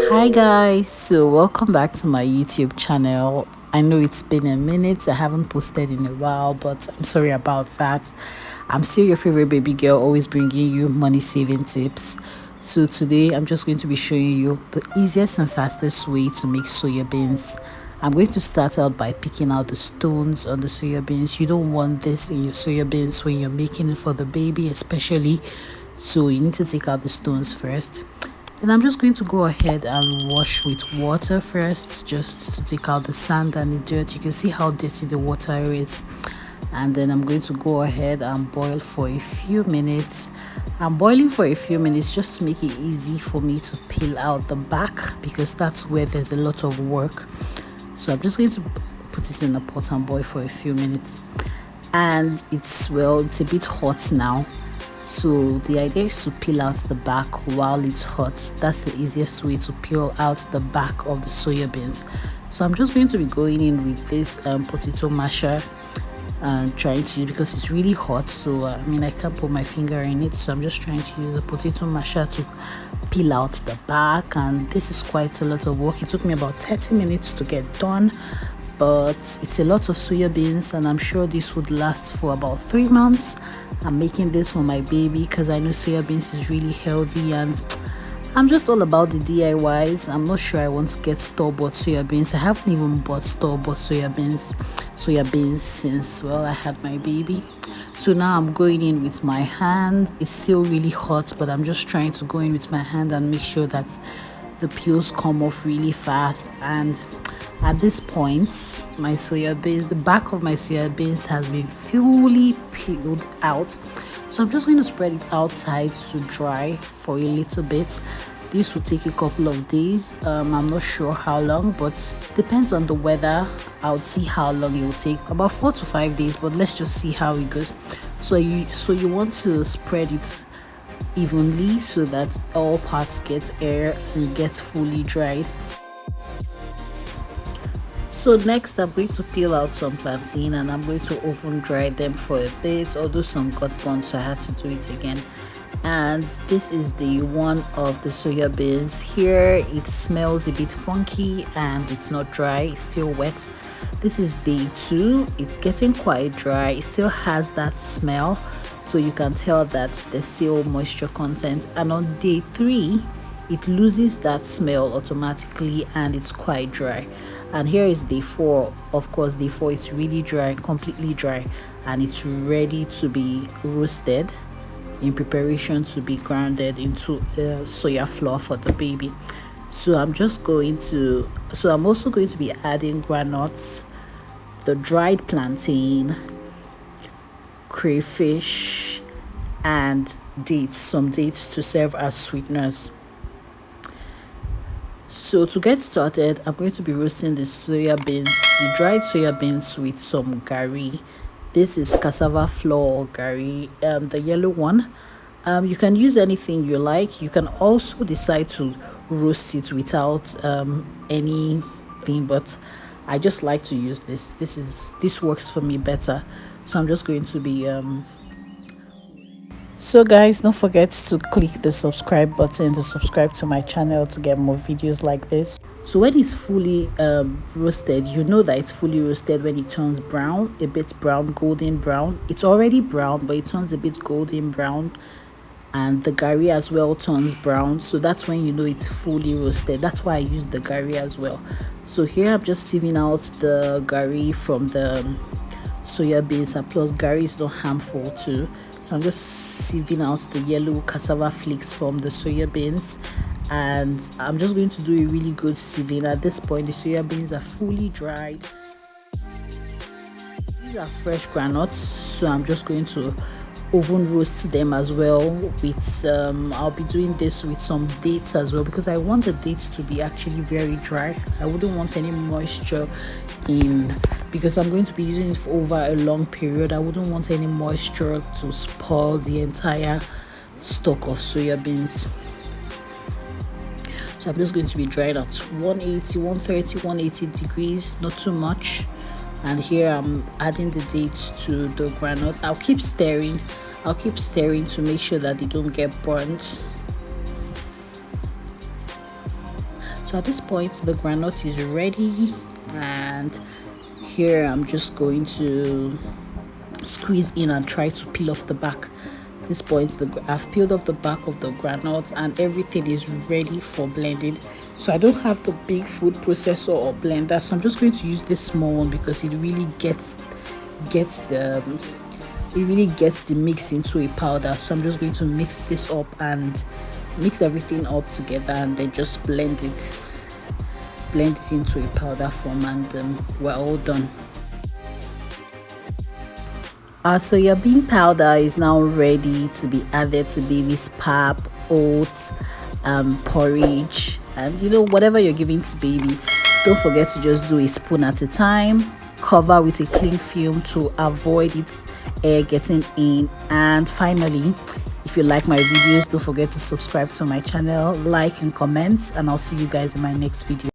Hi guys, so welcome back to my YouTube channel. I know it's been a minute, I haven't posted in a while, but I'm sorry about that. I'm still your favorite baby girl, always bringing you money saving tips. So today I'm just going to be showing you the easiest and fastest way to make soya beans. I'm going to start out by picking out the stones on the soya beans. You don't want this in your soya beans when you're making it for the baby especially, so you need to take out the stones first. And I'm just going to go ahead and wash with water first, just to take out the sand and the dirt. You can see how dirty the water is. And then I'm going to go ahead and boil for a few minutes. I'm boiling for a few minutes just to make it easy for me to peel out the back, because that's where there's a lot of work. So I'm just going to put it in a pot and boil for a few minutes. And it's a bit hot now. So the idea is to peel out the back while it's hot. That's the easiest way to peel out the back of the soya beans. So I'm just going to be going in with this potato masher and trying to, because it's really hot, so I can't put my finger in it, so I'm just trying to use a potato masher to peel out the back. And this is quite a lot of work. It took me about 30 minutes to get done, but it's a lot of soya beans, and I'm sure this would last for about 3 months. I'm making this for my baby because I know soya beans is really healthy, and I'm just all about the DIYs. I'm not sure I want to get store-bought soya beans. I haven't even bought store-bought soya beans since, well, I had my baby. So now I'm going in with my hand. It's still really hot, but I'm just trying to go in with my hand and make sure that the peels come off really fast. And at this point, the back of my soya beans has been fully peeled out. So I'm just going to spread it outside to dry for a little bit. This will take a couple of days. I'm not sure how long, but depends on the weather. I'll see how long it will take. About 4 to 5 days, but let's just see how it goes. So you want to spread it evenly so that all parts get air and it gets fully dried. So next I'm going to peel out some plantain and I'm going to oven dry them for a bit, although some got burnt, so I had to do it again. And this is day 1 of the soya beans. Here it smells a bit funky and it's not dry, it's still wet. This is day 2. It's getting quite dry. It still has that smell, so you can tell that there's still moisture content. And on day 3 it loses that smell automatically and it's quite dry. And here is day 4. Of course, day 4 is really dry, completely dry, and it's ready to be roasted in preparation to be grounded into soya flour for the baby. So I'm also going to be adding granules, the dried plantain, crayfish, and some dates to serve as sweeteners. So to get started, I'm going to be roasting the dried soya beans with some gari. This is cassava flour or gari, the yellow one. You can use anything you like. You can also decide to roast it without anything, but I just like to use this. This works for me better. So I'm just going to be So guys, don't forget to click the subscribe button to subscribe to my channel to get more videos like this. So when it's fully roasted, you know that it's fully roasted when it turns brown, a bit brown, golden brown. It's already brown, but it turns a bit golden brown, and the gari as well turns brown. So that's when you know it's fully roasted. That's why I use the gari as well. So here I'm just sieving out the gari from the soya beans, and plus gari is not harmful too. So I'm just sieving out the yellow cassava flakes from the soya beans, and I'm just going to do a really good sieving. At this point the soya beans are fully dried. These are fresh granules, so I'm just going to oven roast them as well with I'll be doing this with some dates as well, because I want the dates to be actually very dry. I wouldn't want any moisture in, because I'm going to be using it for over a long period. I wouldn't want any moisture to spoil the entire stock of soya beans. So I'm just going to be dried at 180, 130, 180 degrees, not too much. And here I'm adding the dates to the granules. I'll keep stirring to make sure that they don't get burnt. So at this point the granite is ready, and here I'm just going to squeeze in and try to peel off the back. At this point I've peeled off the back of the granite and everything is ready for blending. So I don't have the big food processor or blender, so I'm just going to use this small one because it really gets the mix into a powder. So I'm just going to mix this up and mix everything up together, and then just blend it into a powder form, and we're all done. Our soya bean powder is now ready to be added to baby's pap, oats, porridge, and whatever you're giving to baby. Don't forget to just do a spoon at a time. Cover with a cling film to avoid its air getting in. And finally, if you like my videos, don't forget to subscribe to my channel, like and comment, and I'll see you guys in my next video.